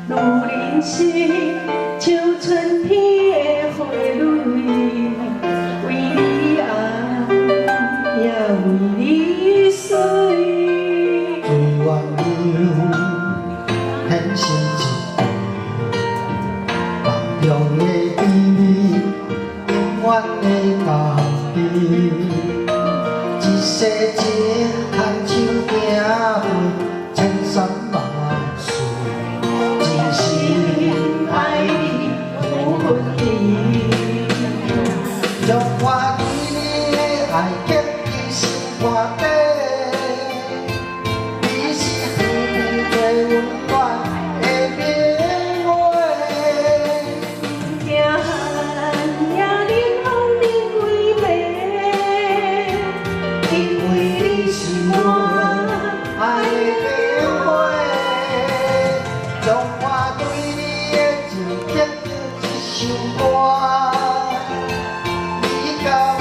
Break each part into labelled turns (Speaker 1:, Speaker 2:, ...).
Speaker 1: 如人生，像春天的花蕊，为你红，也为你水。
Speaker 2: 最原谅，很心情，梦中的甜蜜，永远的家己。一世情，牵手行过千山万水，真心爱你不分离。将我对你的爱刻在心肝底。你是甜最温暖的棉花。
Speaker 1: 行汉也忍风忍几暝，因为你是我
Speaker 2: 爱的棉花，将我对你的情刻在一首歌。你甲我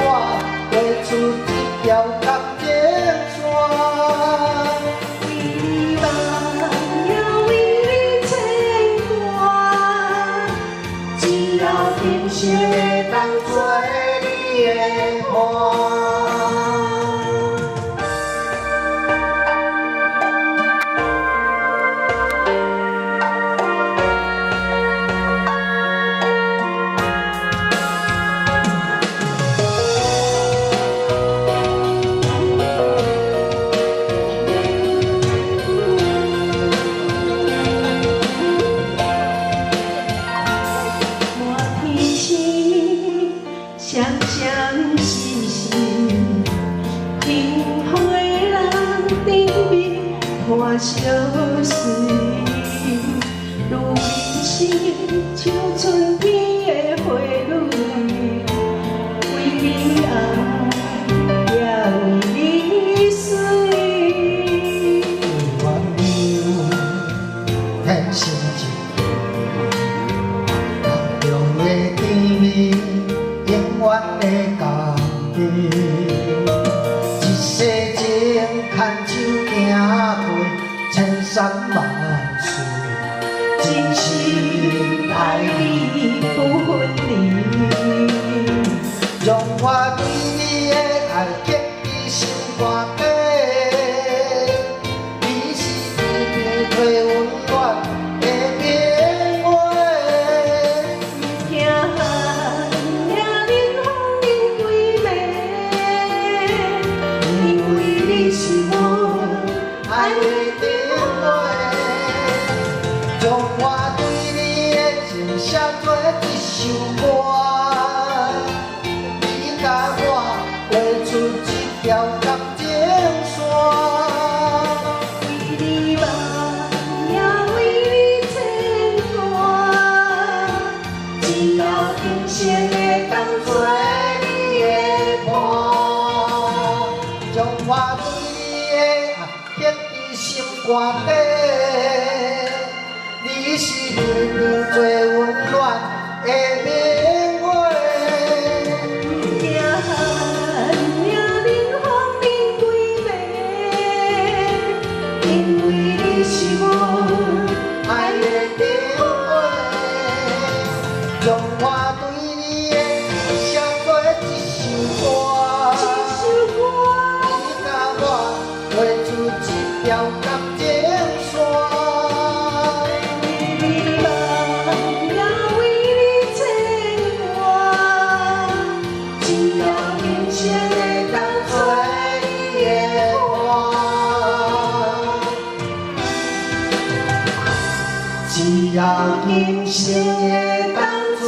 Speaker 2: 画出一条感情线，
Speaker 1: 为你梦，也为你牵挂。只要天生会当作你的伴。相相惜惜，幸福的人甜蜜看相随。如人生，像春天的花蕊，为你红，也为你水。
Speaker 2: 最原谅，很心情，梦中的甜蜜。永远的家己，一世情牵手行过千山万水，
Speaker 1: 真心爱你不分离。
Speaker 2: 让我对你的爱刻在心肝底。你是甜甜最温暖的棉花。
Speaker 1: 行汉也忍风忍几暝，因为你是我爱的甜花。
Speaker 2: 将我对你的情写做一首歌。你甲我画出一条感情线。
Speaker 1: 为你梦，也为你牵挂。只要天生会当作你的伴。
Speaker 2: 将我对你的爱刻在心肝底。你是甜甜最温暖的棉花。
Speaker 1: 行汉也忍风忍几暝，因为你是我
Speaker 2: 爱的甜花，将我对你的情写做一首歌。
Speaker 1: 一首歌。
Speaker 2: 你甲我画出一条感情线。只要今生会当作